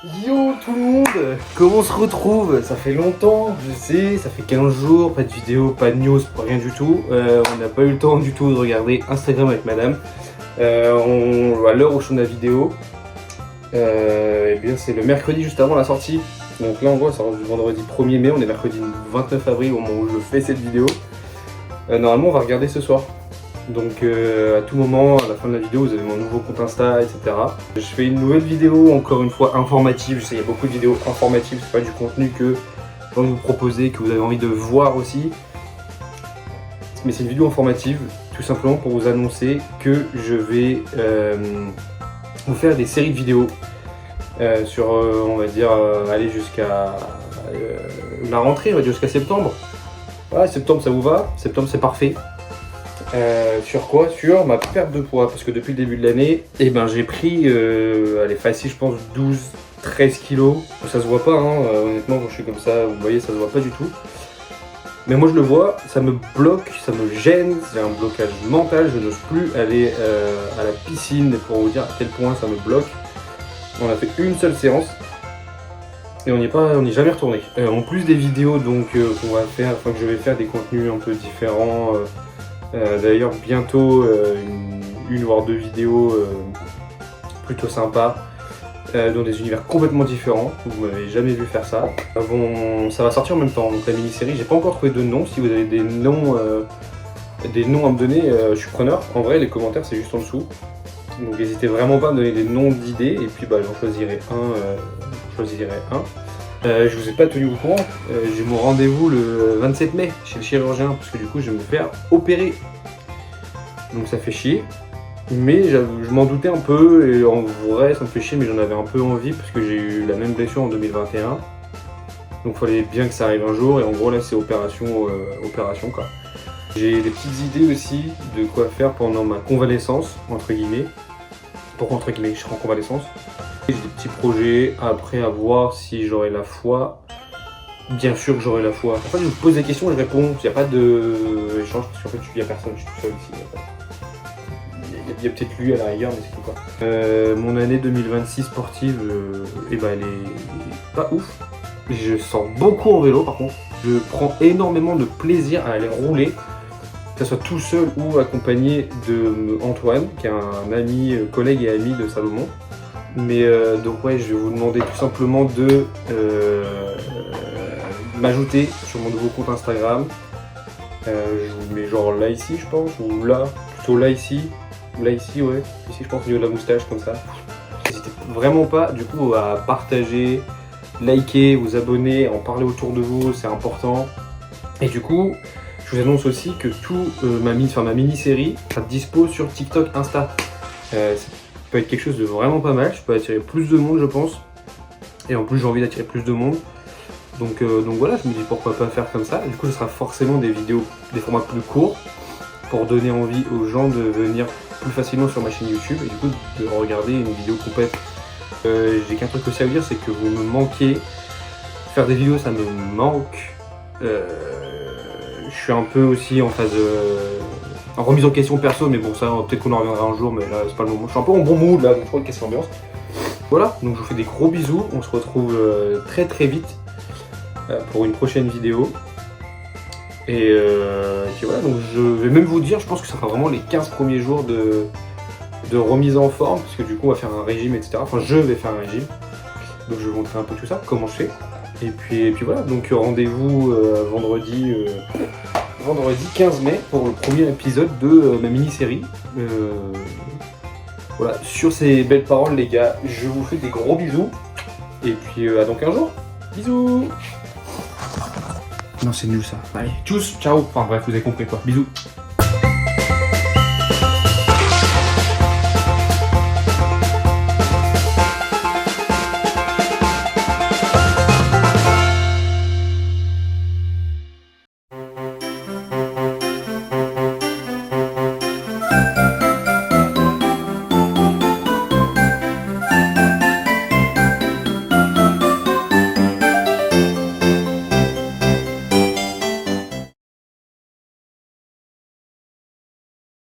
Yo tout le monde, comment on se retrouve? Ça fait longtemps, je sais, ça fait 15 jours, pas de vidéo, pas de news, rien du tout. On n'a pas eu le temps du tout de regarder Instagram avec madame. À l'heure où je tourne la vidéo, eh bien c'est le mercredi juste avant la sortie. Donc là on voit, ça sort du vendredi 1er mai, on est mercredi 29 avril au moment où je fais cette vidéo. Normalement on va regarder ce soir. Donc à tout moment, à la fin de la vidéo, vous avez mon nouveau compte Insta, etc. Je fais une nouvelle vidéo, encore une fois informative. Je sais, il y a beaucoup de vidéos informatives, c'est pas du contenu que je vais vous proposer, que vous avez envie de voir aussi. Mais c'est une vidéo informative, tout simplement pour vous annoncer que je vais vous faire des séries de vidéos sur, on va dire, aller jusqu'à la rentrée, on va dire jusqu'à septembre. Voilà, septembre ça vous va? Septembre c'est parfait. Sur quoi? Sur ma perte de poids, parce que depuis le début de l'année, eh ben, j'ai pris, allez, facile, je pense 12-13 kilos. Ça se voit pas, hein, honnêtement, quand je suis comme ça, vous voyez, ça se voit pas du tout. Mais moi je le vois, ça me bloque, ça me gêne, j'ai un blocage mental, je n'ose plus aller à la piscine pour vous dire à quel point ça me bloque. On a fait une seule séance et on n'y est jamais retourné. En plus des vidéos donc qu'on va faire, enfin que je vais faire des contenus un peu différents. D'ailleurs bientôt une voire deux vidéos plutôt sympas dans des univers complètement différents. Vous m'avez jamais vu faire ça. Ça va sortir en même temps, donc la mini-série. J'ai pas encore trouvé de nom. Si vous avez des noms à me donner, je suis preneur. En vrai, les commentaires c'est juste en dessous. Donc n'hésitez vraiment pas à me donner des noms d'idées et puis j'en choisirai un. Je vous ai pas tenu au courant, j'ai mon rendez-vous le 27 mai chez le chirurgien parce que du coup je vais me faire opérer. Donc ça fait chier, mais je m'en doutais un peu et en vrai ça me fait chier mais j'en avais un peu envie parce que j'ai eu la même blessure en 2021. Donc il fallait bien que ça arrive un jour et en gros là c'est opération quoi. J'ai des petites idées aussi de quoi faire pendant ma convalescence, entre guillemets. Pourquoi entre guillemets je serai en convalescence? J'ai des petits projets, après à voir si j'aurai la foi. Bien sûr que j'aurai la foi. En fait, je vous pose des questions et je réponds. Il n'y a pas d'échange parce qu'en fait, il n'y a personne, je suis tout seul ici. Il y a peut-être lui à la rigueur, mais c'est tout quoi. Mon année 2026 sportive, elle est pas ouf. Je sors beaucoup en vélo par contre. Je prends énormément de plaisir à aller rouler, que ce soit tout seul ou accompagné de Antoine, qui est un ami, collègue et ami de Salomon. Mais donc ouais, je vais vous demander tout simplement de m'ajouter sur mon nouveau compte Instagram. Je vous mets genre là ici je pense, ou là, plutôt là ici ouais, ici je pense au niveau de la moustache comme ça. N'hésitez vraiment pas du coup à partager, liker, vous abonner, en parler autour de vous, c'est important. Et du coup, je vous annonce aussi que ma mini-série sera dispo sur TikTok, Insta. Ça peut être quelque chose de vraiment pas mal, je peux attirer plus de monde je pense, et en plus j'ai envie d'attirer plus de monde, donc voilà, je me dis pourquoi pas faire comme ça. Du coup ce sera forcément des vidéos, des formats plus courts, pour donner envie aux gens de venir plus facilement sur ma chaîne YouTube, et du coup de regarder une vidéo complète. J'ai qu'un truc aussi à vous dire, c'est que vous me manquez, faire des vidéos ça me manque, je suis un peu aussi en phase... en remise en question perso, mais bon ça peut-être qu'on en reviendra un jour, mais là c'est pas le moment. Je suis un peu en bon mood là, donc je crois que c'est l'ambiance. Voilà, donc je vous fais des gros bisous, on se retrouve très très vite pour une prochaine vidéo. Et puis voilà, donc je vais même vous dire, je pense que ça sera vraiment les 15 premiers jours de remise en forme, parce que du coup on va faire un régime, etc. Enfin je vais faire un régime, donc je vais vous montrer un peu tout ça, comment je fais. Et puis voilà, donc rendez-vous vendredi 15 mai pour le premier épisode de ma mini-série. Voilà, sur ces belles paroles les gars, je vous fais des gros bisous. Et puis à dans 15 jours. Bisous. Non c'est nul ça. Allez, tchuss, ciao. Enfin bref, vous avez compris quoi. Bisous.